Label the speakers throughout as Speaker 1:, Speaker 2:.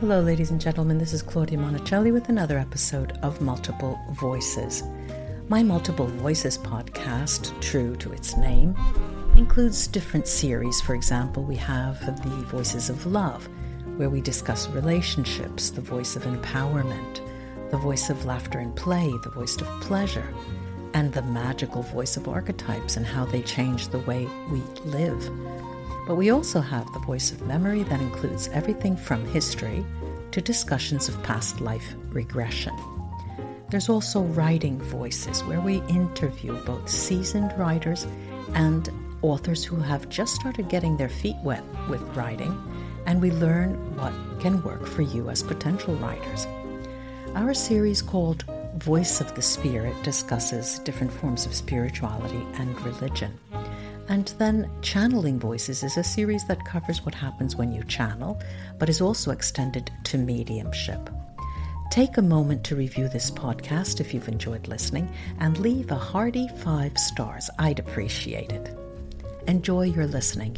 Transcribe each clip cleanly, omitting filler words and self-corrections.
Speaker 1: Hello, ladies and gentlemen. This is Claudia Monticelli with another episode of Multiple Voices. My Multiple Voices podcast, true to its name, includes different series. For example, we have the Voices of Love, where we discuss relationships, the voice of empowerment, the voice of laughter and play, the voice of pleasure, and the magical voice of archetypes and how they change the way we live. But we also have the voice of memory that includes everything from history to discussions of past life regression. There's also writing voices, where we interview both seasoned writers and authors who have just started getting their feet wet with writing, and we learn what can work for you as potential writers. Our series called Voice of the Spirit discusses different forms of spirituality and religion. And then Channeling Voices is a series that covers what happens when you channel, but is also extended to mediumship. Take a moment to review this podcast if you've enjoyed listening, and leave a hearty 5 stars. I'd appreciate it. Enjoy your listening.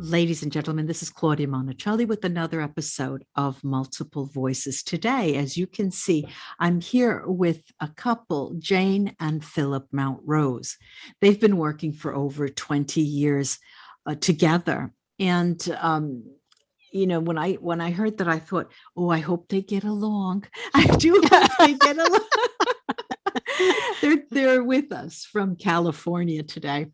Speaker 1: Ladies and gentlemen, this is Claudia Monticelli with another episode of Multiple Voices. Today, as you can see, I'm here with a couple, Jane and Phillip Mountrose. They've been working for over 20 years together. And, when I heard that, I thought, I hope they get along. I do hope they get along. They're with us from California today.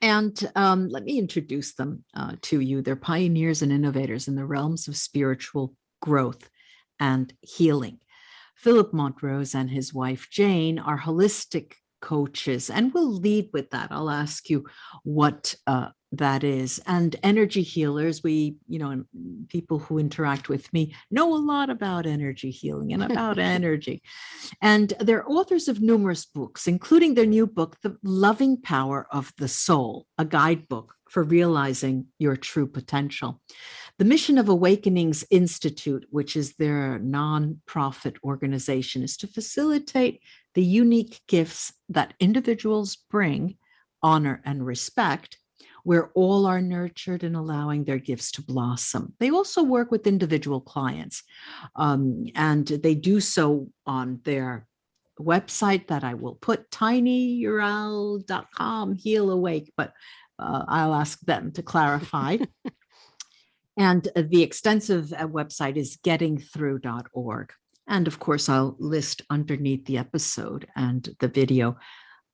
Speaker 1: And let me introduce them to you. They're pioneers and innovators in the realms of spiritual growth and healing. Phillip Mountrose and his wife, Jane, are holistic coaches, and we'll lead with that. I'll ask you what that is. And energy healers, and people who interact with me know a lot about energy healing and about energy. And they're authors of numerous books, including their new book, The Loving Power of the Soul, a guidebook for realizing your true potential. The Mission of Awakenings Institute, which is their nonprofit organization, is to facilitate the unique gifts that individuals bring, honor and respect, where all are nurtured and allowing their gifts to blossom. They also work with individual clients, and they do so on their website that I will put, tinyurl.com, Heal Awake, but I'll ask them to clarify. And the extensive website is gettingthrough.org. And of course, I'll list underneath the episode and the video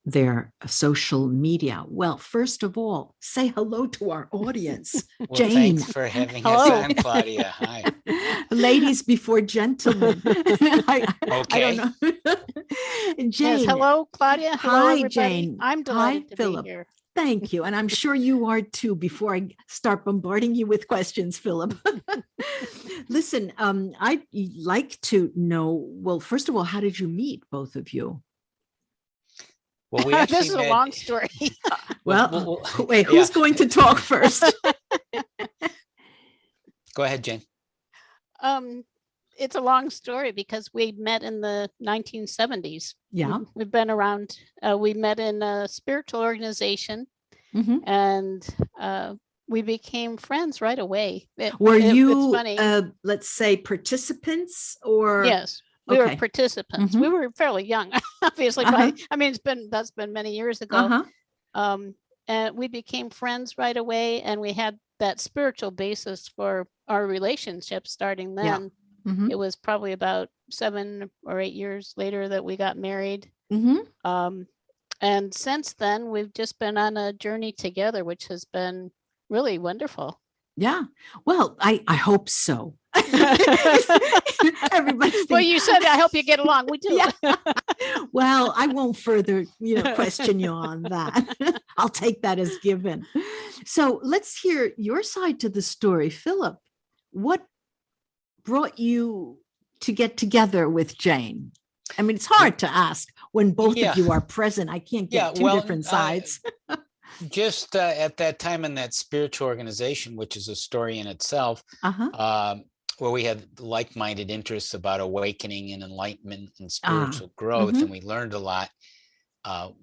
Speaker 1: their social media. Well, first of all, say hello to our audience.
Speaker 2: Well,
Speaker 1: Jane.
Speaker 2: Thanks for having us on, Claudia. Hi.
Speaker 1: Ladies before gentlemen. I don't know. Jane.
Speaker 3: Yes, hello, Claudia. Hello,
Speaker 1: Hi,
Speaker 3: everybody.
Speaker 1: I'm
Speaker 3: I'm delighted to
Speaker 1: Phillip.
Speaker 3: be here.
Speaker 1: Thank you. And I'm sure you are too, before I start bombarding you with questions, Phillip. Listen, I'd like to know, well, first of all, how did you meet, both of you?
Speaker 2: Well,
Speaker 3: This is a long story.
Speaker 1: Well, wait, who's going to talk first?
Speaker 2: Go ahead, Jane.
Speaker 3: It's a long story because we met in the 1970s.
Speaker 1: Yeah.
Speaker 3: We've been around. We met in a spiritual organization,
Speaker 1: Mm-hmm.
Speaker 3: and we became friends right away.
Speaker 1: Were you,
Speaker 3: it's funny.
Speaker 1: let's say, participants or?
Speaker 3: Yes. We were participants.
Speaker 1: Mhm.
Speaker 3: We were fairly young, obviously.
Speaker 1: Uh-huh.
Speaker 3: That's been many years ago.
Speaker 1: Uh-huh.
Speaker 3: And we became friends right away, and we had that spiritual basis for our relationship starting then.
Speaker 1: Yeah. Mm-hmm.
Speaker 3: It was probably about 7 or 8 years later that we got married.
Speaker 1: Mm-hmm.
Speaker 3: And since then, we've just been on a journey together, which has been really wonderful.
Speaker 1: Yeah. Well, I hope so. Everybody's
Speaker 3: Well, you said, I hope you get along. We do.
Speaker 1: Yeah. Well, I won't further, question you on that. I'll take that as given. So let's hear your side to the story. Phillip, what brought you to get together with Jane? I mean, it's hard to ask when both of you are present. I can't get two different sides.
Speaker 2: Just at that time in that spiritual organization, which is a story in itself, where we had like-minded interests about awakening and enlightenment and spiritual growth, and we learned a lot,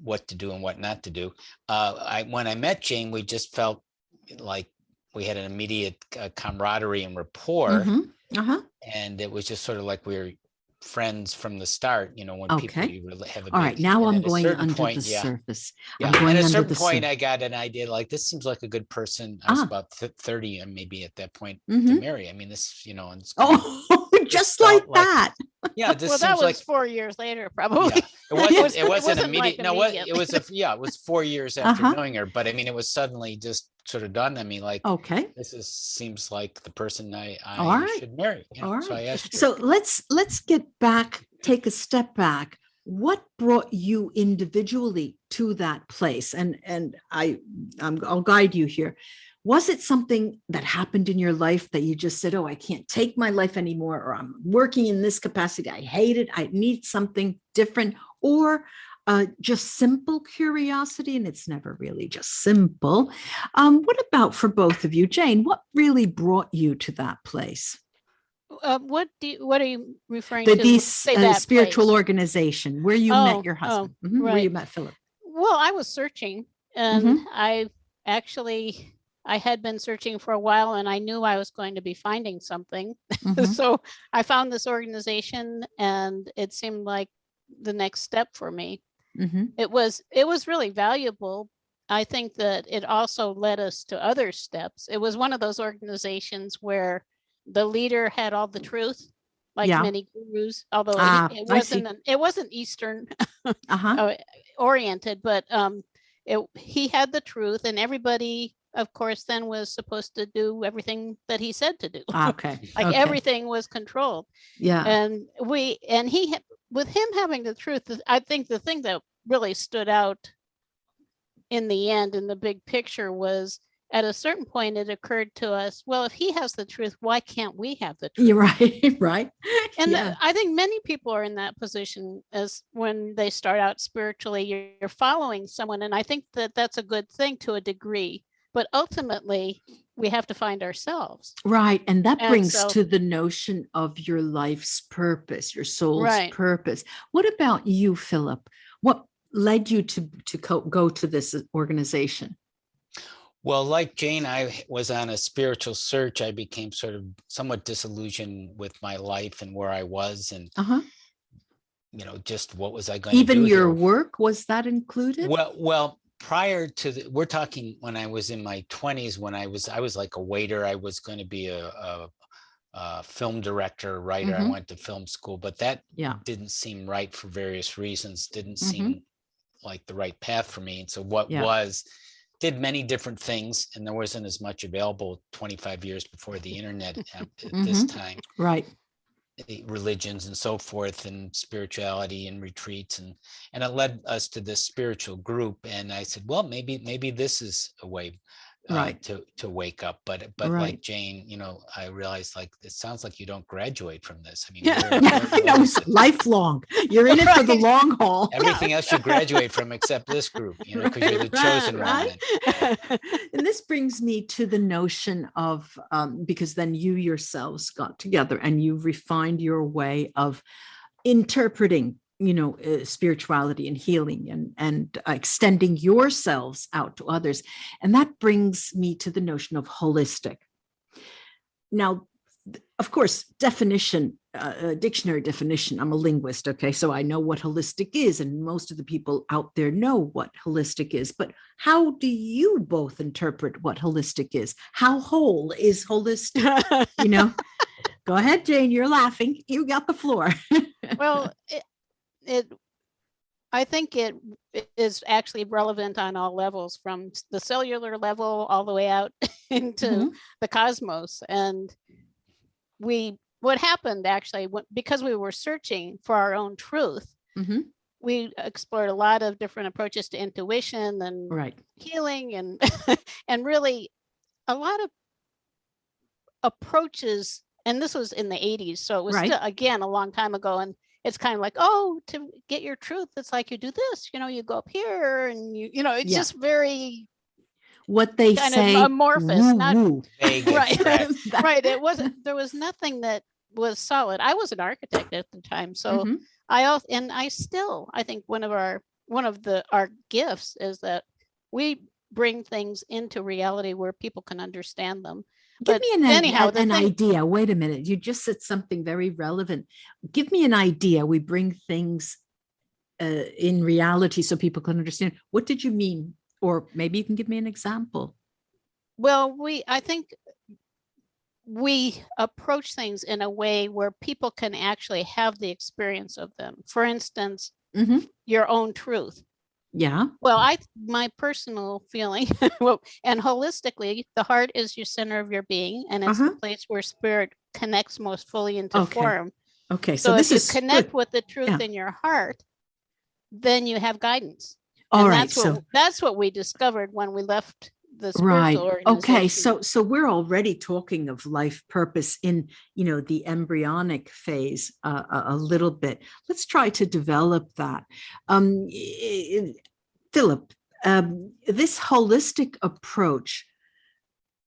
Speaker 2: what to do and what not to do. When I met Jane, we just felt like we had an immediate camaraderie and rapport.
Speaker 1: Mm-hmm. Uh-huh.
Speaker 2: And it was just sort of like we were friends from the start, when people you really have a big,
Speaker 1: all right, now I'm going under
Speaker 2: point,
Speaker 1: the surface.
Speaker 2: Yeah. And at a certain point, I got an idea like, this seems like a good person. I was about 30 and maybe at that point to marry. I mean, this, and it's
Speaker 1: just like that.
Speaker 2: Yeah, this
Speaker 3: well,
Speaker 2: seems
Speaker 3: that was
Speaker 2: like
Speaker 3: 4 years later, probably.
Speaker 2: Yeah. It wasn't immediate.
Speaker 3: Like
Speaker 2: no,
Speaker 3: immediate.
Speaker 2: It was 4 years after knowing her. But I mean, it was suddenly just sort of dawned on me, like, okay, seems like the person I should marry.
Speaker 1: All right.
Speaker 2: So I asked her.
Speaker 1: So let's get back, take a step back. What brought you individually to that place? And I'll guide you here. Was it something that happened in your life that you just said, oh, I can't take my life anymore, or I'm working in this capacity, I hate it, I need something different, or just simple curiosity, and it's never really just simple. What about for both of you? Jane, what really brought you to that place?
Speaker 3: What are you referring to?
Speaker 1: This spiritual organization where you met your husband,
Speaker 3: right.
Speaker 1: Where you met Philip.
Speaker 3: Well, I was searching, and I had been searching for a while, and I knew I was going to be finding something. So I found this organization, and it seemed like the next step for me. It was really valuable. I think that it also led us to other steps. It was one of those organizations where the leader had all the truth, like many gurus, although it wasn't Eastern oriented, but he had the truth, and everybody, of course, then was supposed to do everything that he said to do. Everything was controlled. Yeah. And with him having the truth, I think the thing that really stood out in the end, in the big picture, was at a certain point, it occurred to us, well, if he has the truth, why can't we have the truth?
Speaker 1: You're right, right.
Speaker 3: And I think many people are in that position as when they start out spiritually, you're following someone. And I think that that's a good thing to a degree. But ultimately, we have to find ourselves.
Speaker 1: Right. And that brings to the notion of your life's purpose, your soul's purpose. What about you, Philip? What led you to go to this organization?
Speaker 2: Well, like Jane, I was on a spiritual search. I became sort of somewhat disillusioned with my life and where I was, and just what was I going to do?
Speaker 1: Even your work, was that included?
Speaker 2: Well, prior to we're talking when I was in my 20s, when I was like a waiter. I was going to be a film director, writer. I went to film school, but that didn't seem right for various reasons. Didn't seem like the right path for me. And so did many different things, and there wasn't as much available 25 years before the internet at this time.
Speaker 1: Right.
Speaker 2: Religions and so forth, and spirituality and retreats, and it led us to this spiritual group. And I said, well, maybe this is a way to wake up. But like Jane, I realized, like, it sounds like you don't graduate from this. I mean,
Speaker 1: it's lifelong. You're in it for the long haul.
Speaker 2: Everything else you graduate from except this group, because you're the chosen one.
Speaker 1: And this brings me to the notion of, because then you yourselves got together and you refined your way of interpreting spirituality and healing and extending yourselves out to others. And that brings me to the notion of holistic. Now, of course, dictionary definition, I'm a linguist, okay? So I know what holistic is, and most of the people out there know what holistic is. But how do you both interpret what holistic is? How whole is holistic? Go ahead, Jane, you're laughing. You got the floor.
Speaker 3: Well, I think it is actually relevant on all levels, from the cellular level all the way out into the cosmos. And what happened actually, because we were searching for our own truth, we explored a lot of different approaches to intuition and healing, and and really a lot of approaches. And this was in the 80s, so it was still, again, a long time ago. And it's kind of like, to get your truth, it's like you do this, you go up here, and it's just very,
Speaker 1: what they
Speaker 3: kind
Speaker 1: say,
Speaker 3: of amorphous, not
Speaker 2: right.
Speaker 3: Right. There was nothing that was solid. I was an architect at the time, so I think one of our gifts is that we bring things into reality where people can understand them.
Speaker 1: Give me an idea. Wait a minute. You just said something very relevant. Give me an idea. We bring things in reality so people can understand. What did you mean? Or maybe you can give me an example.
Speaker 3: Well, I think we approach things in a way where people can actually have the experience of them. For instance, your own truth.
Speaker 1: Yeah.
Speaker 3: Well, my personal feeling, and holistically, the heart is your center of your being, and it's the place where spirit connects most fully into form.
Speaker 1: Okay.
Speaker 3: So if you connect with the truth in your heart, then you have guidance.
Speaker 1: All
Speaker 3: and
Speaker 1: right.
Speaker 3: that's what we discovered when we left the spiritual organization.
Speaker 1: Okay. So we're already talking of life purpose in, the embryonic phase a little bit. Let's try to develop that. Philip, this holistic approach,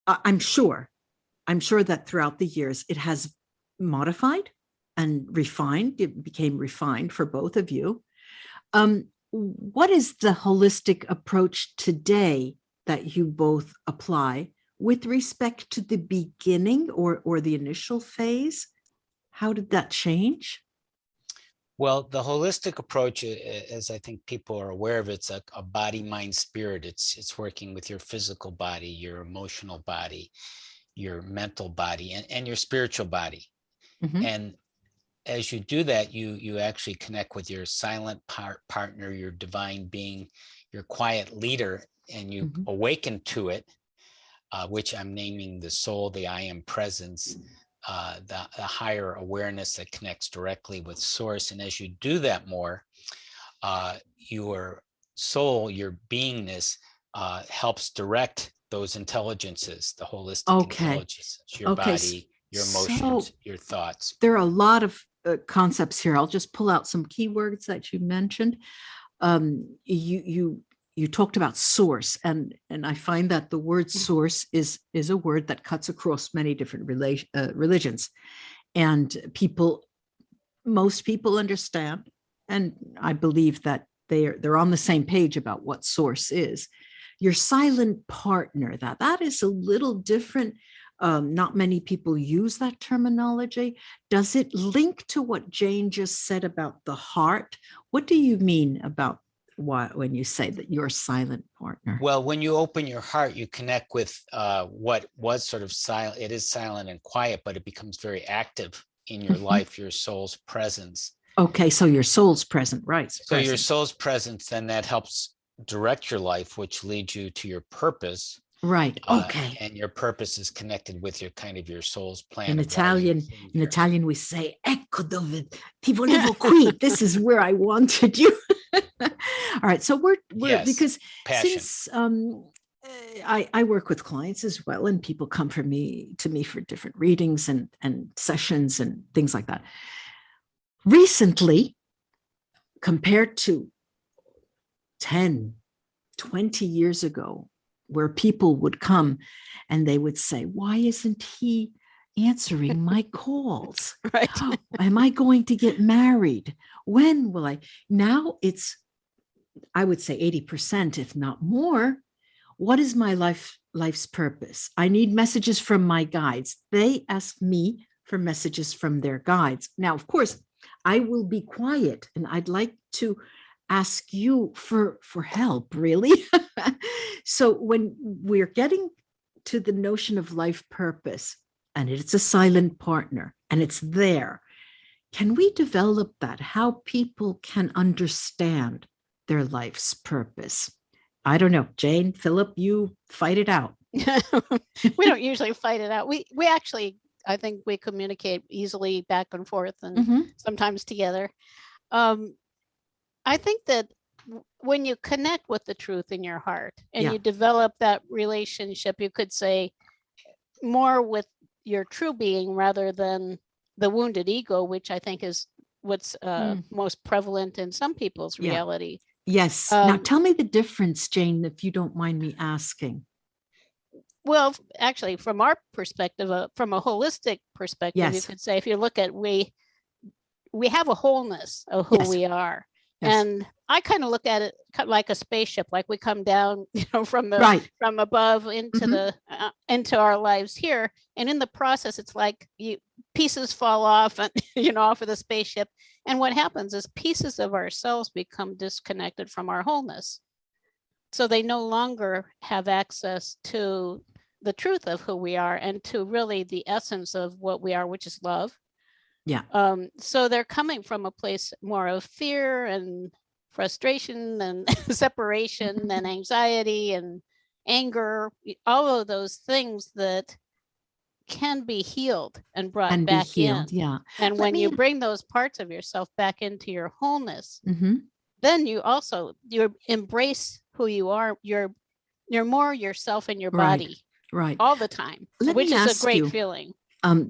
Speaker 1: I'm sure that throughout the years it has modified and refined. It became refined for both of you. What is the holistic approach today that you both apply with respect to the beginning or the initial phase? How did that change?
Speaker 2: Well, the holistic approach, as I think people are aware of, it's a body, mind, spirit. It's working with your physical body, your emotional body, your mental body, and your spiritual body. And as you do that, you actually connect with your silent partner, your divine being, your quiet leader, and you awaken to it, which I'm naming the soul, the I am presence, the higher awareness that connects directly with source. And as you do that more, your soul, your beingness, helps direct those intelligences, the holistic intelligences, your body, your emotions, your thoughts.
Speaker 1: There are a lot of concepts here. I'll just pull out some keywords that you mentioned. You talked about source, and I find that the word source is a word that cuts across many different religions, and most people understand, and I believe that they're on the same page about what source is. Your silent partner, that is a little different. Not many people use that terminology. Does it link to what Jane just said about the heart? What do you mean about when you say that you're a silent partner?
Speaker 2: Well, when you open your heart, you connect with what was sort of silent. It is silent and quiet, but it becomes very active in your life, your soul's presence.
Speaker 1: Okay, so your soul's present, right?
Speaker 2: So your soul's presence, then that helps direct your life, which leads you to your purpose.
Speaker 1: Right. Okay.
Speaker 2: And your purpose is connected with your soul's plan.
Speaker 1: In Italian, we say "Ecco dove ti volevo qui." This is where I wanted you. All right. So we're because passion. Since I work with clients as well, and people come to me for different readings and sessions and things like that. Recently, compared to 10, 20 years ago, where people would come and they would say, why isn't he answering my calls?
Speaker 3: Right.
Speaker 1: Am I going to get married? When will I? Now it's, I would say 80%, if not more. What is my life's purpose? I need messages from my guides. They ask me for messages from their guides. Now, of course, I will be quiet, and I'd like to ask you for help, really. So when we're getting to the notion of life purpose, and it's a silent partner, and it's there, can we develop that? How people can understand their life's purpose? I don't know. Jane, Philip, you fight it out.
Speaker 3: We don't usually fight it out. We actually, I think we communicate easily back and forth, and sometimes together. I think that when you connect with the truth in your heart and you develop that relationship, you could say, more with your true being rather than the wounded ego, which I think is what's most prevalent in some people's reality.
Speaker 1: Yes. Now tell me the difference, Jane, if you don't mind me asking.
Speaker 3: Well, actually, from our perspective, from a holistic perspective, you could say, if you look at, we have a wholeness of who we are. Yes. And I kind of look at it like a spaceship, like we come down, from above into into our lives here. And in the process, it's like pieces fall off and, off of the spaceship. And what happens is pieces of ourselves become disconnected from our wholeness. So they no longer have access to the truth of who we are and to really the essence of what we are, which is love.
Speaker 1: Yeah.
Speaker 3: So they're coming from a place more of fear and frustration and separation and anxiety and anger, all of those things that can be healed and brought back in.
Speaker 1: Yeah.
Speaker 3: And when you bring those parts of yourself back into your wholeness, then you embrace who you are. You're more yourself in your body,
Speaker 1: right,
Speaker 3: all the time, which is a great feeling.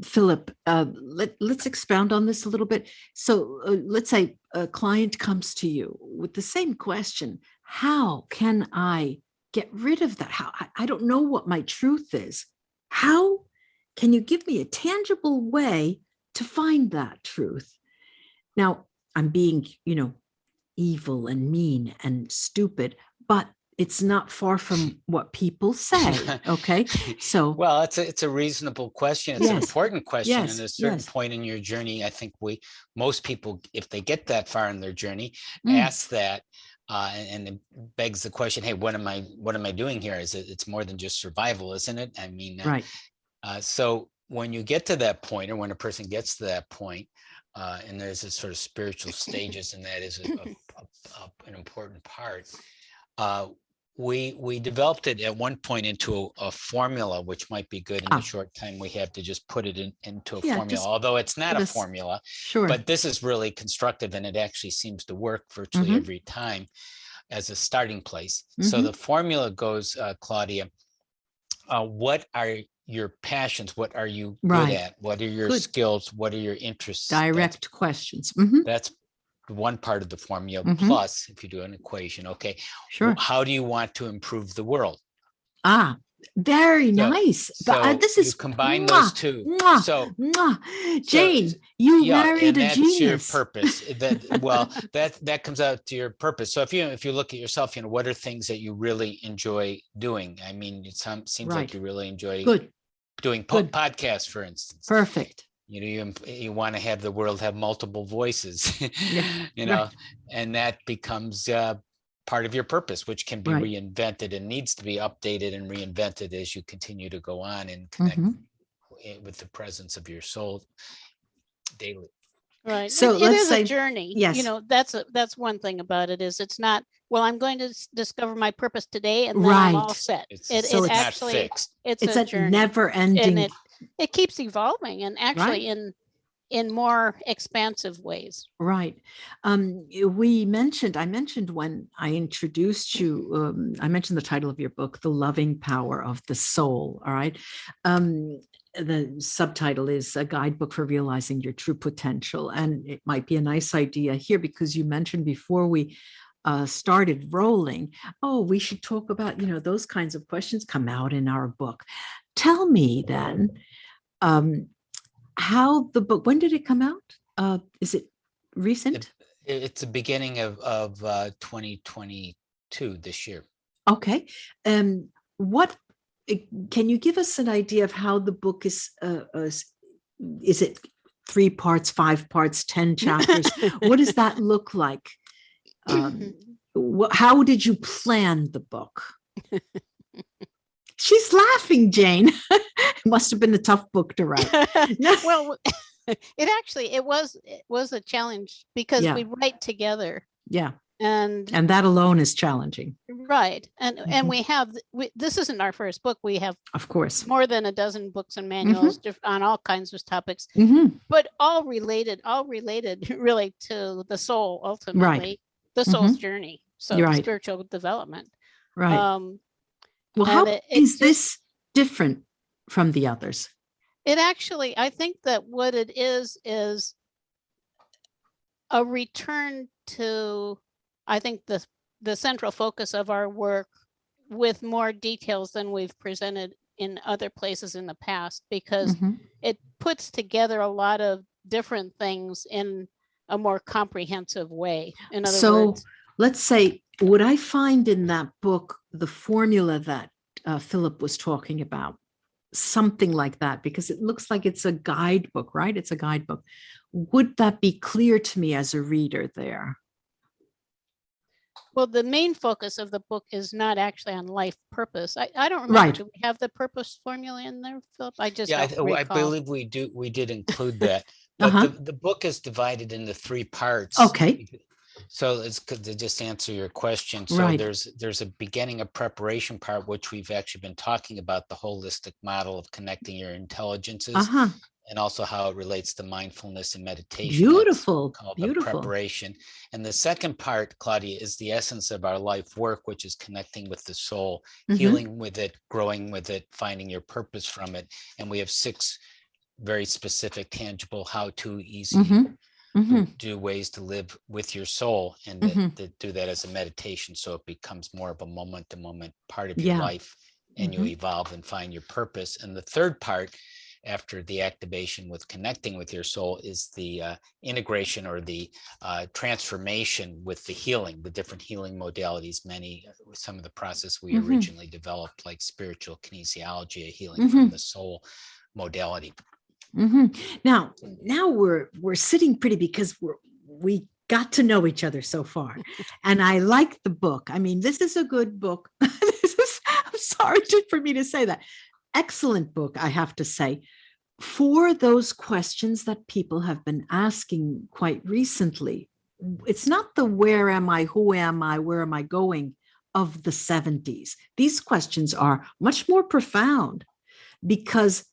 Speaker 1: Phillip, let's expound on this a little bit. So let's say a client comes to you with the same question: how can I get rid of that? How I don't know what my truth is. How can you give me a tangible way to find that truth? Now, I'm being, evil and mean and stupid, but it's not far from what people say. Okay. So,
Speaker 2: well, it's a reasonable question. It's an important question. And at a certain point in your journey, I think most people, if they get that far in their journey, ask that. And it begs the question, hey, what am I doing here? It's more than just survival, isn't it? I mean,
Speaker 1: right.
Speaker 2: So when you get to that point, or when a person gets to that point, and there's this sort of spiritual stages, and that is an important part. We developed it at one point into a formula, which might be good in the short time we have to just put it into a formula, although it's not a formula.
Speaker 1: Sure.
Speaker 2: But this is really constructive, and it actually seems to work virtually every time as a starting place. So the formula goes, Claudia, what are your passions? What are you good at? What are your skills? What are your interests?
Speaker 1: Direct questions.
Speaker 2: That's one part of the formula. Plus, if you do an equation, okay,
Speaker 1: sure.
Speaker 2: How do you want to improve the world?
Speaker 1: Very nice.
Speaker 2: So
Speaker 1: this is
Speaker 2: you combine those two. So
Speaker 1: Jane, you married a genius.
Speaker 2: Your purpose. That comes out to your purpose. So if you look at yourself, what are things that you really enjoy doing? I mean, it seems like you really enjoy doing podcasts, for instance.
Speaker 1: Perfect.
Speaker 2: You want to have the world have multiple voices, and that becomes part of your purpose, which can be reinvented and needs to be updated and reinvented as you continue to go on and connect with the presence of your soul daily.
Speaker 3: Right. So it is a journey.
Speaker 1: Yes.
Speaker 3: That's one thing about it is it's not, well, I'm going to discover my purpose today and then I'm all set.
Speaker 2: It's actually not fixed.
Speaker 3: It's a journey.
Speaker 1: Never ending.
Speaker 3: And it keeps evolving and actually in more expansive ways.
Speaker 1: Right. I mentioned when I introduced you, I mentioned the title of your book, The Loving Power of the Soul. All right. The subtitle is A Guidebook for Realizing Your True Potential. And it might be a nice idea here because you mentioned before we started rolling, we should talk about, those kinds of questions come out in our book. Tell me then, how the book, when did it come out? Is it recent?
Speaker 2: It's the beginning of 2022 this year.
Speaker 1: Okay. What can you give us an idea of how the book is it 3 parts, 5 parts, 10 chapters? What does that look like? How did you plan the book? She's laughing, Jane. It must have been a tough book to write.
Speaker 3: Well, it was a challenge because we write together.
Speaker 1: Yeah.
Speaker 3: And
Speaker 1: that alone is challenging.
Speaker 3: Right. And this isn't our first book. We have,
Speaker 1: of course,
Speaker 3: more than a dozen books and manuals on all kinds of topics, but all related really to the soul, ultimately, the soul's journey. So spiritual development.
Speaker 1: Right. Well, how is this different from the others?
Speaker 3: It actually, I think that what it is a return to, I think, the central focus of our work with more details than we've presented in other places in the past, because it puts together a lot of different things in a more comprehensive way. In other words,
Speaker 1: let's say, would I find in that book the formula that Phillip was talking about? Something like that, because it looks like it's a guidebook, right? It's a guidebook. Would that be clear to me as a reader there?
Speaker 3: Well, the main focus of the book is not actually on life purpose. I don't remember.
Speaker 1: Right.
Speaker 3: Do we have the purpose formula in there, Phillip? I just
Speaker 2: I
Speaker 3: recall.
Speaker 2: believe we do. We did include that. But the book is divided into 3 parts.
Speaker 1: Okay.
Speaker 2: So it's good to just answer your question. So
Speaker 1: Right.
Speaker 2: there's a beginning of preparation part, which we've actually been talking about, the holistic model of connecting your intelligences, and also how it relates to mindfulness and meditation.
Speaker 1: Beautiful.
Speaker 2: That's called
Speaker 1: Beautiful.
Speaker 2: the preparation. And the second part, Claudia, is the essence of our life work, which is connecting with the soul, healing with it, growing with it, finding your purpose from it. And we have 6 very specific, tangible, how-to, easy do ways to live with your soul, and that do that as a meditation, so it becomes more of a moment-to-moment part of your life, and you evolve and find your purpose. And the third part, after the activation with connecting with your soul, is the integration or the transformation with the healing, the different healing modalities. Some of the process we originally developed, like spiritual kinesiology, a healing from the soul modality.
Speaker 1: Now we're sitting pretty, because we got to know each other so far, and I like the book. I mean, this is a good book. I'm sorry for me to say that. Excellent book, I have to say, for those questions that people have been asking quite recently. It's not the where am I, who am I, where am I going of the 70s. These questions are much more profound, because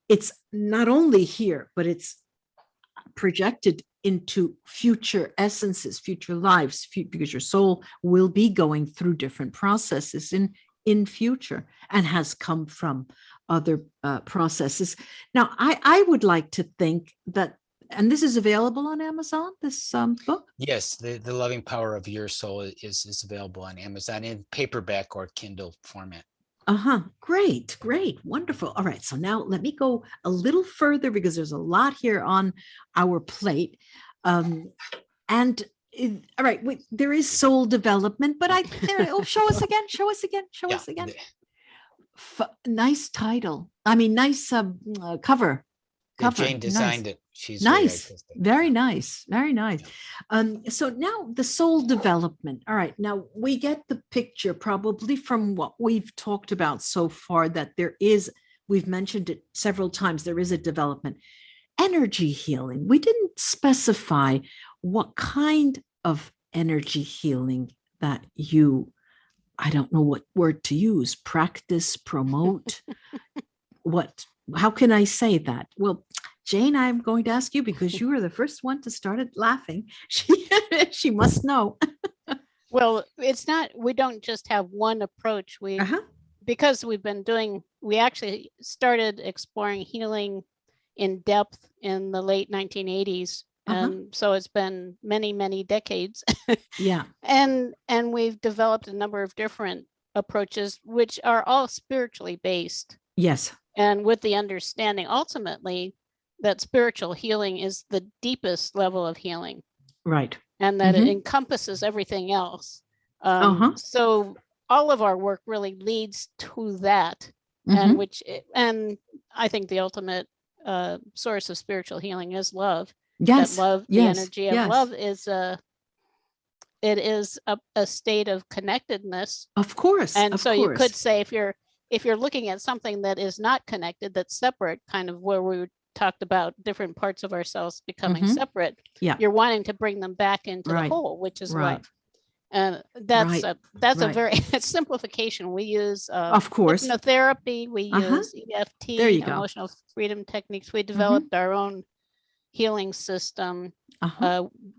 Speaker 1: it's not only here, but it's projected into future essences, future lives, because your soul will be going through different processes in future, and has come from other processes. Now, I would like to think that, and this is available on Amazon, this book?
Speaker 2: Yes, the Loving Power of Your Soul is available on Amazon in paperback or Kindle format.
Speaker 1: Great, wonderful. All right, so now let me go a little further, because there's a lot here on our plate. All right, there is soul development, but show us again. Nice title. I mean, nice cover.
Speaker 2: Jane designed it. She's
Speaker 1: nice, very nice. So now the soul development. All right, now we get the picture probably from what we've talked about so far, that we've mentioned it several times, there is a development. Energy healing. We didn't specify what kind of energy healing that I don't know what word to use, practice, promote, how can I say that? Well, Jane, I'm going to ask you, because you were the first one to start laughing. She must know.
Speaker 3: Well, we don't just have one approach. Because we actually started exploring healing in depth in the late 1980s. And so it's been many, many decades.
Speaker 1: Yeah.
Speaker 3: And we've developed a number of different approaches, which are all spiritually based.
Speaker 1: Yes.
Speaker 3: And with the understanding ultimately that spiritual healing is the deepest level of healing.
Speaker 1: Right.
Speaker 3: And that it encompasses everything else. So all of our work really leads to that. And I think the ultimate source of spiritual healing is love.
Speaker 1: Yes.
Speaker 3: That love, the energy of love is it is a state of connectedness.
Speaker 1: Of course.
Speaker 3: And so you could say, if you're looking at something that is not connected, that's separate, kind of where we talked about different parts of ourselves becoming separate, you're wanting to bring them back into the whole, which is love. And that's a very simplification. We use of course hypnotherapy, we use EFT, emotional freedom techniques. We developed our own healing system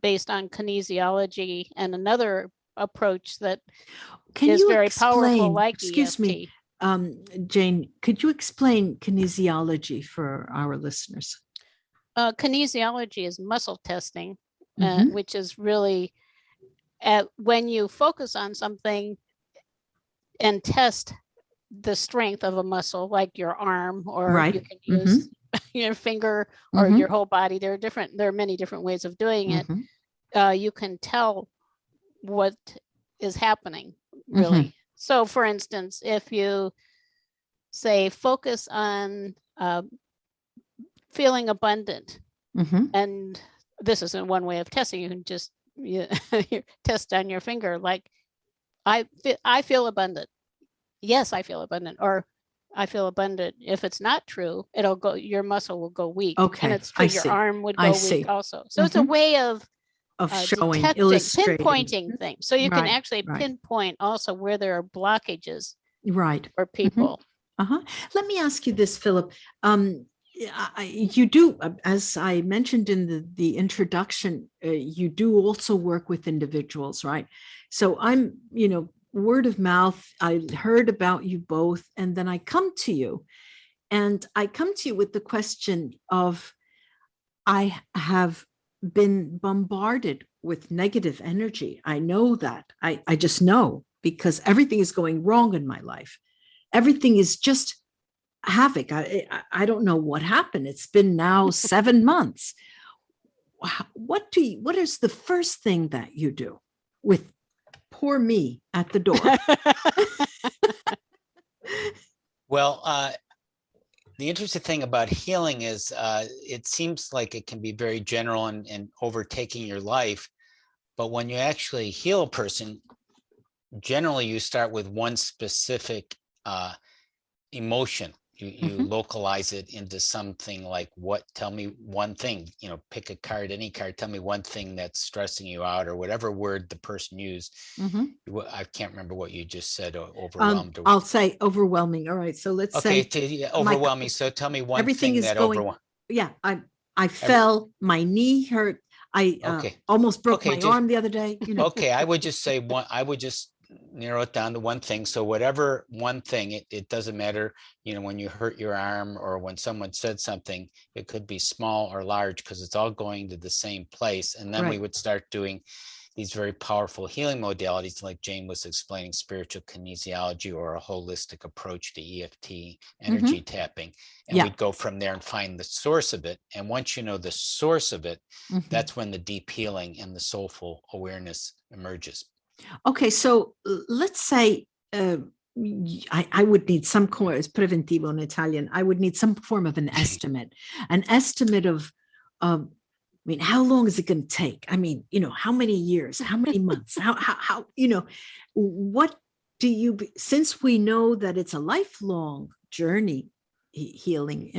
Speaker 3: based on kinesiology, and another approach that is very powerful, like
Speaker 1: excuse
Speaker 3: EFT.
Speaker 1: Me, Jane, could you explain kinesiology for our listeners?
Speaker 3: Kinesiology is muscle testing, which is really when you focus on something and test the strength of a muscle, like your arm, or you can use your finger or your whole body. There are many different ways of doing it. You can tell what is happening, really. Mm-hmm. So for instance, if you say focus on feeling abundant, mm-hmm. and this isn't one way of testing, you can just test on your finger, like I feel abundant. Yes, I feel abundant. Or I feel abundant. If it's not true, it'll go, your muscle will go weak.
Speaker 1: Okay.
Speaker 3: And it's true, your arm would go weak also. So it's a way of
Speaker 1: showing,
Speaker 3: detecting,
Speaker 1: illustrating,
Speaker 3: pinpointing things. So you can actually pinpoint also where there are blockages for people.
Speaker 1: Let me ask you this, Philip. You do, as I mentioned in the introduction, you do also work with individuals, right? So I'm, word of mouth, I heard about you both, and then I come to you with the question of, I have been bombarded with negative energy. I know that. I just know, because everything is going wrong in my life. Everything is just havoc. I don't know what happened. It's been now 7 months. What is the first thing that you do with poor me at the door?
Speaker 2: Well, the interesting thing about healing is it seems like it can be very general and overtaking your life. But when you actually heal a person, generally you start with one specific emotion. You localize it into something like, tell me one thing, pick a card, any card, tell me one thing that's stressing you out, or whatever word the person used. I can't remember what you just said, overwhelmed.
Speaker 1: I'll say overwhelming. All right. So let's say
Speaker 2: overwhelming. So tell me one
Speaker 1: everything
Speaker 2: thing
Speaker 1: is going, overwhelmed. Yeah. I fell, my knee hurt. I almost broke my arm the other day.
Speaker 2: Okay. I would just say I would just narrow it down to one thing. So whatever one thing, it doesn't matter, when you hurt your arm or when someone said something, it could be small or large, because it's all going to the same place. And then we would start doing these very powerful healing modalities, like Jane was explaining, spiritual kinesiology, or a holistic approach to EFT, energy tapping. And we'd go from there and find the source of it. And once you know the source of it, that's when the deep healing and the soulful awareness emerges.
Speaker 1: Okay, so let's say I would need some, it's preventivo in Italian, I would need some form of an estimate of, how long is it going to take? How many years, how many months, how what do you, since we know that it's a lifelong journey, healing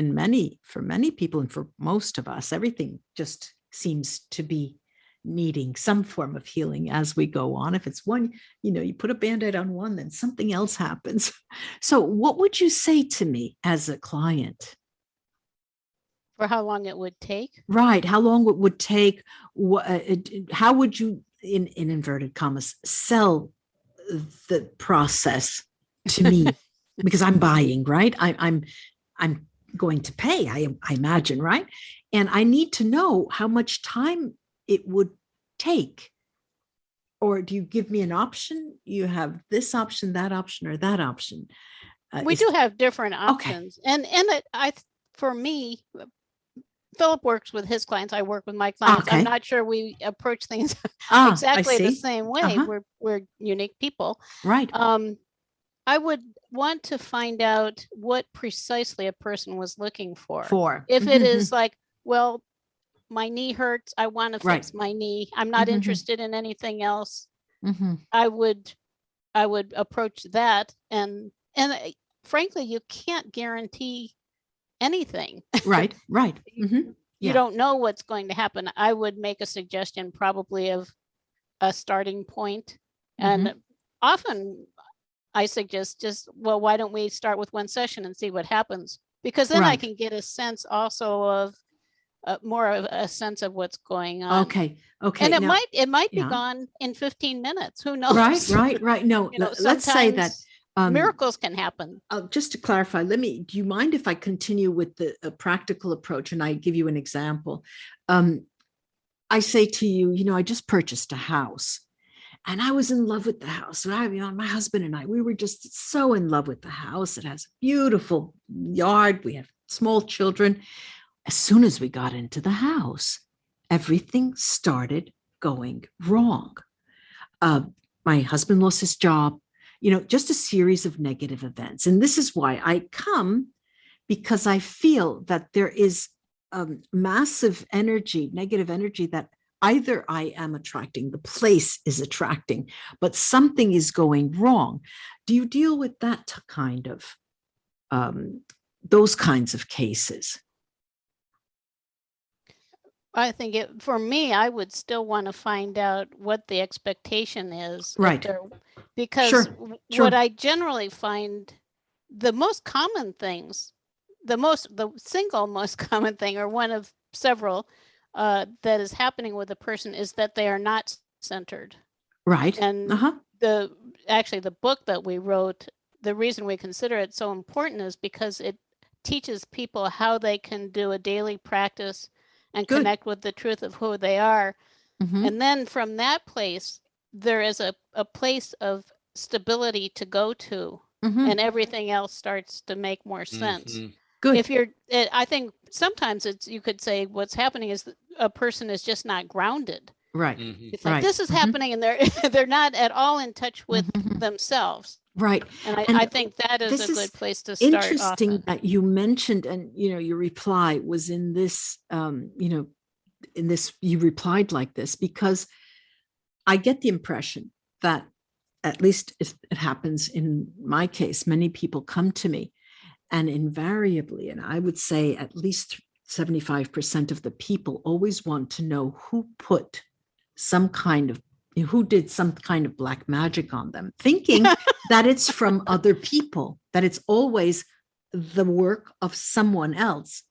Speaker 1: for many people, and for most of us, everything just seems to be needing some form of healing as we go on. If it's one, you put a Band-Aid on one, then something else happens. So what would you say to me as a client?
Speaker 3: For how long it would take?
Speaker 1: Right. How long it would take? How would you, in inverted commas, sell the process to me? Because I'm buying, right? I'm going to pay, I imagine, right? And I need to know how much time it would take. Or do you give me an option? You have this option, that option, or that option?
Speaker 3: We do have different options. Okay. And for me, Philip works with his clients. I work with my clients. Okay. I'm not sure we approach things exactly the same way. We're unique people.
Speaker 1: Right.
Speaker 3: I would want to find out what precisely a person was looking for. If it is like, well, my knee hurts, I want to fix my knee, I'm not interested in anything else, I would approach that. And frankly, you can't guarantee anything.
Speaker 1: Right.
Speaker 3: You don't know what's going to happen. I would make a suggestion probably of a starting point. And often I suggest why don't we start with one session and see what happens? Because then I can get a sense also of more of a sense of what's going on.
Speaker 1: Okay.
Speaker 3: And it might be gone in 15 minutes. Who knows?
Speaker 1: Right. No, let's say that
Speaker 3: miracles can happen.
Speaker 1: Just to clarify, do you mind if I continue with the practical approach and I give you an example? I say to you, I just purchased a house and I was in love with the house. My husband and I, we were just so in love with the house. It has a beautiful yard. We have small children. As soon as we got into the house, everything started going wrong. my husband lost his job, just a series of negative events. And this is why I come, because I feel that there is massive energy, negative energy, that either I am attracting, the place is attracting, but something is going wrong. Do you deal with that kind of, those kinds of cases?
Speaker 3: I think for me, I would still want to find out what the expectation is.
Speaker 1: Right.
Speaker 3: Because what I generally find, the most common things, the single most common thing, or one of several that is happening with a person, is that they are not centered.
Speaker 1: Right.
Speaker 3: And the book that we wrote, the reason we consider it so important is because it teaches people how they can do a daily practice and connect with the truth of who they are. Mm-hmm. And then from that place, there is a place of stability to go to, mm-hmm. and everything else starts to make more sense. Mm-hmm. Good. I think sometimes you could say what's happening is that a person is just not grounded.
Speaker 1: Right.
Speaker 3: Mm-hmm. It's like this is mm-hmm. happening, and they're not at all in touch with mm-hmm. themselves.
Speaker 1: Right.
Speaker 3: And I think that is a good place to start.
Speaker 1: Interesting
Speaker 3: often.
Speaker 1: That you mentioned, and your reply was in this, in this, you replied like this, because I get the impression that, at least if it happens in my case, many people come to me, and invariably, and I would say at least 75% of the people always want to know who did some kind of black magic on them, thinking that it's from other people, that it's always the work of someone else,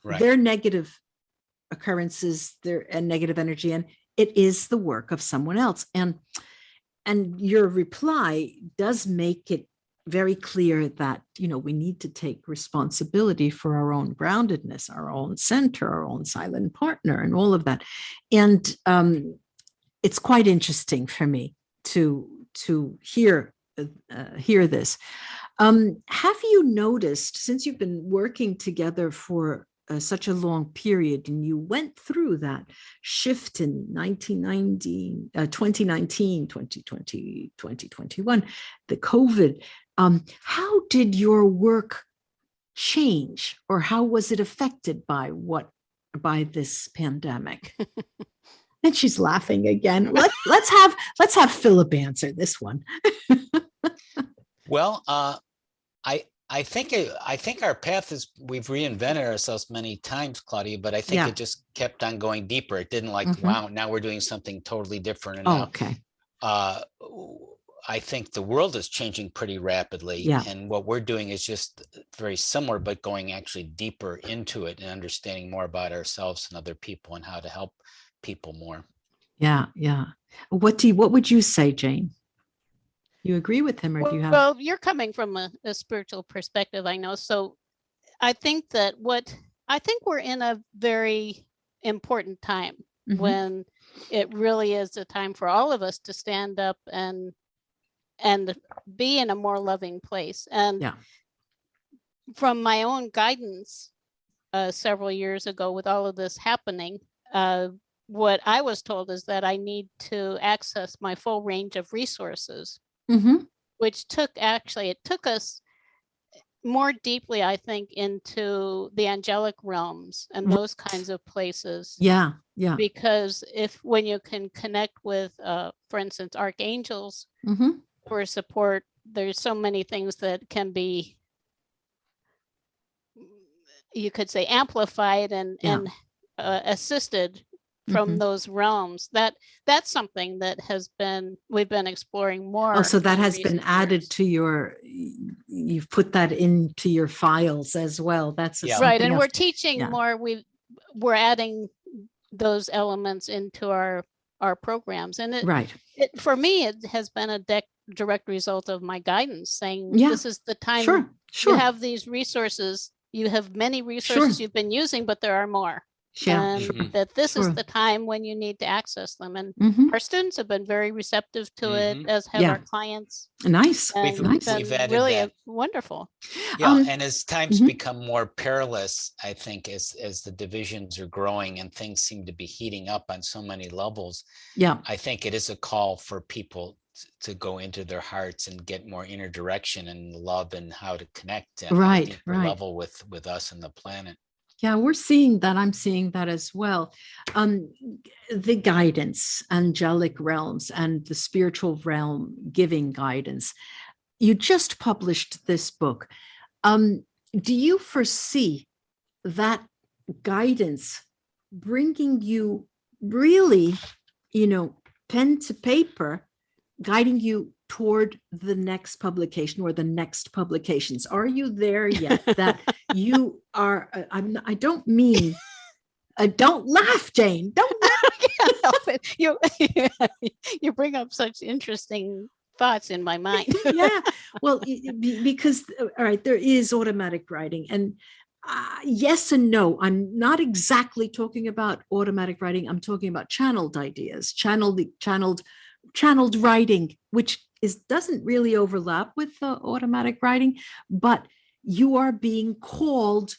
Speaker 1: right. Their negative occurrences, their negative energy, and it is the work of someone else. And your reply does make it very clear that, we need to take responsibility for our own groundedness, our own center, our own silent partner, and all of that. And it's quite interesting for me to hear this. Have you noticed, since you've been working together for such a long period, and you went through that shift in 2019, 2020, 2021, the COVID, how did your work change, or how was it affected by this pandemic? And she's laughing again. Let's have Phillip answer this one.
Speaker 2: Well, I think our path is, we've reinvented ourselves many times, Claudia, but I think it just kept on going deeper. It didn't mm-hmm. wow, now we're doing something totally different. And now,
Speaker 1: okay.
Speaker 2: I think the world is changing pretty rapidly, and what we're doing is just very similar, but going actually deeper into it and understanding more about ourselves and other people and how to help people more.
Speaker 1: Yeah. What would you say, Jane? You agree with him, or do you have?
Speaker 3: Well, you're coming from a spiritual perspective, I know. So I think that we're in a very important time, mm-hmm. when it really is a time for all of us to stand up and be in a more loving place. And from my own guidance several years ago, with all of this happening, what I was told is that I need to access my full range of resources, mm-hmm. which took us more deeply, I think, into the angelic realms and those kinds of places.
Speaker 1: Yeah.
Speaker 3: Because when you can connect with, for instance, archangels, mm-hmm. for support, there's so many things that can be, you could say, amplified and assisted from mm-hmm. those realms. That's something that we've been exploring more.
Speaker 1: Oh, so that has been added to you've put that into your files as well. That's
Speaker 3: right. And we're teaching more. We're adding those elements into our programs. And for me, it has been a direct result of my guidance, saying this is the time. Sure. You have these resources. You have many resources you've been using, but there are more. Yeah, and that this is the time when you need to access them. And our students have been very receptive to it, as have our clients.
Speaker 1: Nice.
Speaker 3: And
Speaker 2: we've added
Speaker 3: really
Speaker 2: that.
Speaker 3: Wonderful.
Speaker 2: Yeah, and as times become more perilous, I think as the divisions are growing and things seem to be heating up on so many levels, I think it is a call for people to go into their hearts and get more inner direction and love and how to connect at a deeper level with us and the planet.
Speaker 1: Yeah, we're seeing that. I'm seeing that as well. The guidance, angelic realms, and the spiritual realm giving guidance. You just published this book. Do you foresee that guidance bringing you really, pen to paper, guiding you toward the next publication or the next publications? Are you there yet? That you are, I don't mean, don't laugh, Jane, don't laugh.
Speaker 3: You bring up such interesting thoughts in my mind.
Speaker 1: Yeah, well, because, all right, there is automatic writing, and yes and no. I'm not exactly talking about automatic writing. I'm talking about channeled ideas, channeled writing, which doesn't really overlap with automatic writing, but you are being called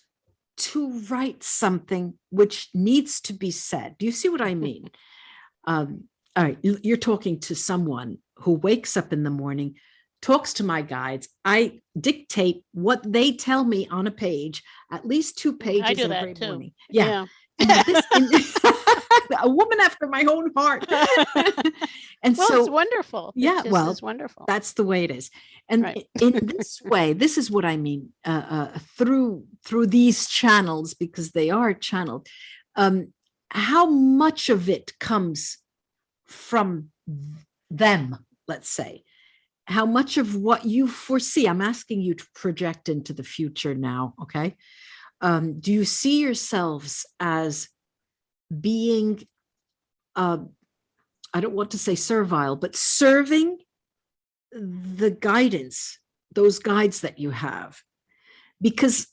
Speaker 1: to write something which needs to be said. Do you see what I mean? All right, you're talking to someone who wakes up in the morning, talks to my guides. I dictate what they tell me on a page, at least 2 pages
Speaker 3: I do
Speaker 1: every
Speaker 3: that too.
Speaker 1: morning. Yeah. A woman after my own heart. And
Speaker 3: well,
Speaker 1: so
Speaker 3: it's wonderful.
Speaker 1: Yeah,
Speaker 3: it's wonderful.
Speaker 1: That's the way it is. And in this way, this is what I mean, through these channels, because they are channeled, how much of it comes from them, let's say? How much of what you foresee? I'm asking you to project into the future now, okay? Do you see yourselves as being, I don't want to say servile, but serving the guidance, those guides that you have? Because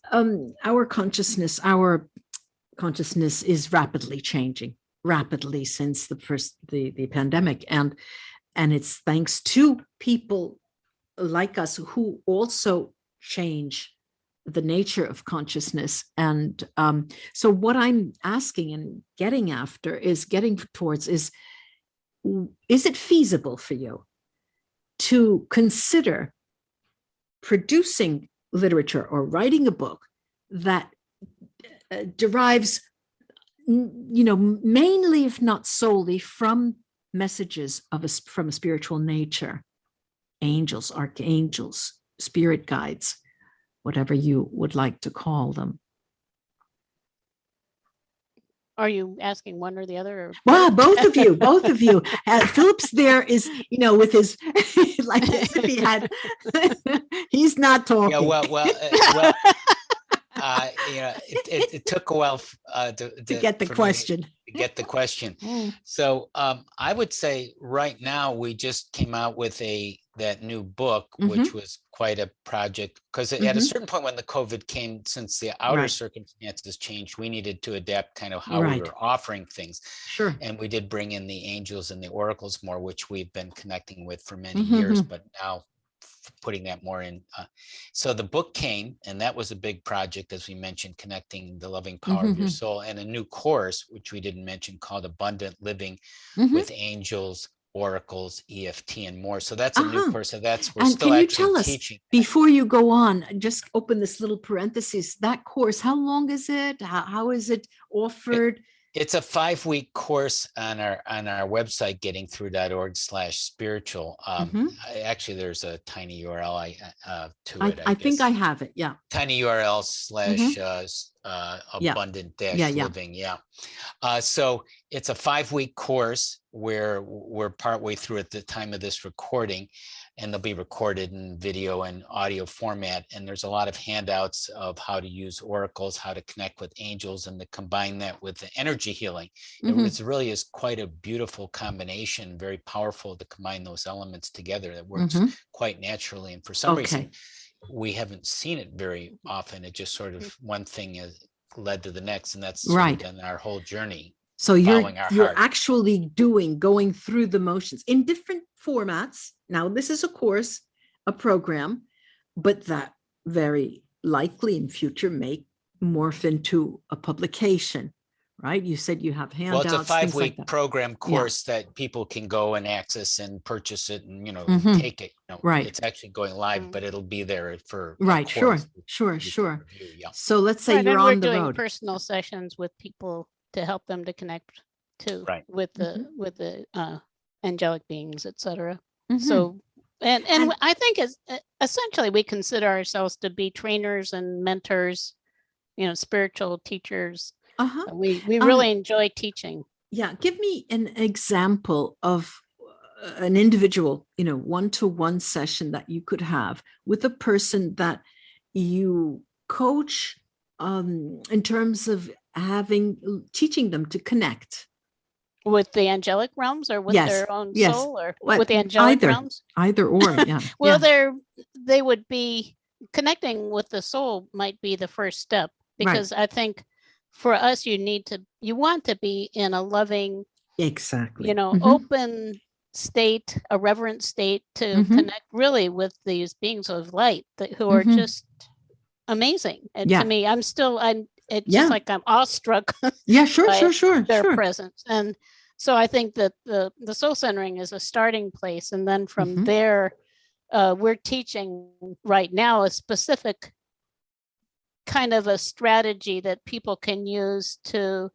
Speaker 1: our consciousness is rapidly changing, rapidly since the pandemic, and it's thanks to people like us who also change the nature of consciousness. And so what I'm asking and getting towards is it feasible for you to consider producing literature or writing a book that derives, mainly, if not solely, from messages from a spiritual nature, angels, archangels, spirit guides, whatever you would like to call them?
Speaker 3: Are you asking one or the other? Or
Speaker 1: well, both of you. Philip's there is, with his, like as if he had, he's not talking.
Speaker 2: Yeah, well, it took a while to
Speaker 1: get the question.
Speaker 2: So I would say right now we just came out with that new book, which was quite a project, because at a certain point when the COVID came, since the outer circumstances changed, we needed to adapt kind of how we were offering things.
Speaker 1: Sure.
Speaker 2: And we did bring in the angels and the oracles more, which we've been connecting with for many years, but now putting that more in. So the book came, and that was a big project, as we mentioned, connecting the loving power of your soul, and a new course, which we didn't mention, called Abundant Living with Angels, Oracles, EFT, and more. So that's a new course. So we're still actually teaching.
Speaker 1: Before you go on, just open this little parenthesis. That course, how long is it? How is it offered?
Speaker 2: It's a 5-week course on our website, gettingthrough.org/spiritual. Actually, there's a tiny URL to it.
Speaker 1: I think I have it. Yeah.
Speaker 2: Tiny URL / abundant-living. Yeah. So it's a 5-week course where we're partway through at the time of this recording, and they'll be recorded in video and audio format. And there's a lot of handouts of how to use oracles, how to connect with angels, and to combine that with the energy healing. It really is quite a beautiful combination, very powerful to combine those elements together. That works quite naturally. And for some reason, we haven't seen it very often. It just sort of one thing led to the next, and that's
Speaker 1: right.
Speaker 2: been our whole journey.
Speaker 1: So you're actually going through the motions in different formats. Now, this is a course, a program, but that very likely in future may morph into a publication, right? You said you have handouts.
Speaker 2: Well, it's a 5-week program course that people can go and access and purchase it and, take it.
Speaker 1: Right.
Speaker 2: It's actually going live, but it'll be there for
Speaker 1: right. Sure.
Speaker 2: Yeah.
Speaker 1: So let's say you're on the road.
Speaker 3: We're doing personal sessions with people to help them to connect with the angelic beings, etc. So and I think essentially we consider ourselves to be trainers and mentors, spiritual teachers. We really enjoy teaching.
Speaker 1: Yeah, give me an example of an individual, one-to-one session that you could have with a person that you coach in terms of teaching them to connect.
Speaker 3: With the angelic realms or with their own soul, or with the angelic realms?
Speaker 1: Either or, yeah.
Speaker 3: Well, they would be connecting with the soul might be the first step, because I think for us, you want to be in a loving,
Speaker 1: exactly,
Speaker 3: open state, a reverent state to connect really with these beings of light who are just amazing. And to me, it's just like I'm awestruck.
Speaker 1: Sure.
Speaker 3: Their presence. And so I think that the soul centering is a starting place. And then from there, we're teaching right now a specific kind of a strategy that people can use to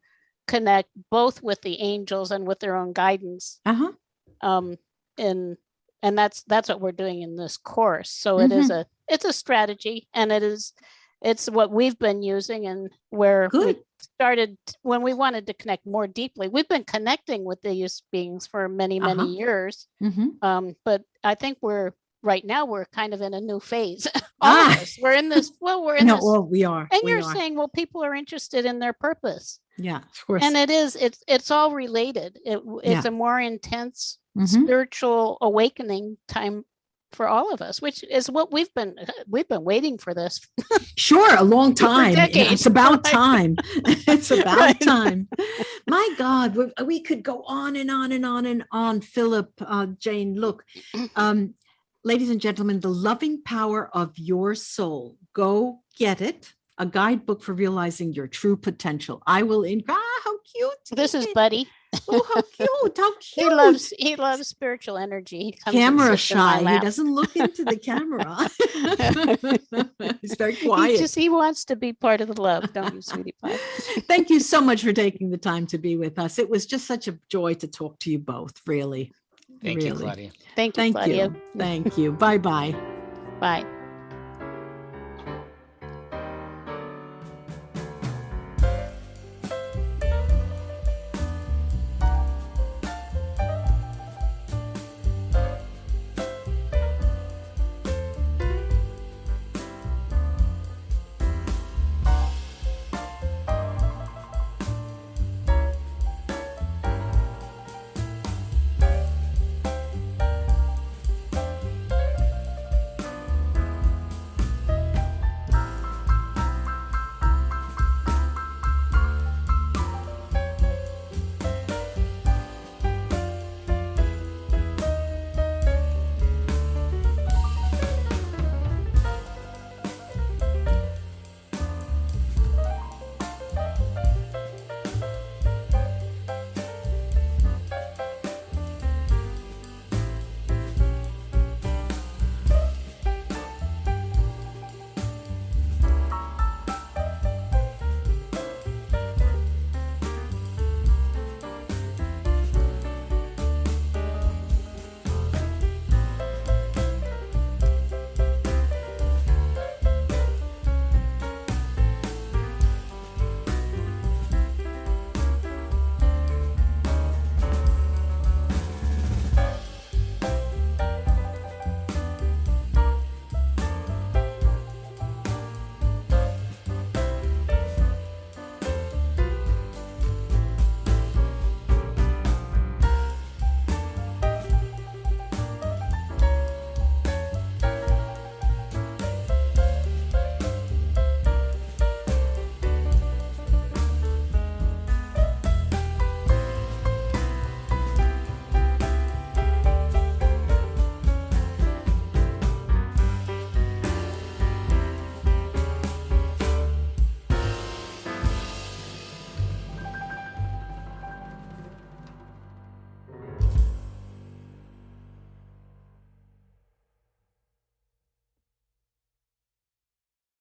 Speaker 3: connect both with the angels and with their own guidance. And that's what we're doing in this course. So it's a strategy, and it's what we've been using, and where we started when we wanted to connect more deeply. We've been connecting with these beings for many years. But I think right now we're kind of in a new phase. All of us. We're in this.
Speaker 1: We are.
Speaker 3: And you're saying, well, people are interested in their purpose.
Speaker 1: Yeah, of course.
Speaker 3: And it's all related. It's a more intense spiritual awakening time for all of us, which is what we've been waiting for this.
Speaker 1: Sure, a long time. It's about time. It's about time. My God, we could go on and on and on and on. Phillip, Jane, look, ladies and gentlemen, The Loving Power of Your Soul. Go get it. A guidebook for realizing your true potential. I will how cute.
Speaker 3: This is Buddy.
Speaker 1: Oh, how cute. How
Speaker 3: cute. He loves spiritual energy.
Speaker 1: Camera shy. He doesn't look into the camera. He's very quiet.
Speaker 3: He wants to be part of the love, don't you, sweetie pie?
Speaker 1: Thank you so much for taking the time to be with us. It was just such a joy to talk to you both, really.
Speaker 2: Thank you, Claudia.
Speaker 3: Thank you, Claudia.
Speaker 1: Thank you. Bye-bye.
Speaker 3: Bye.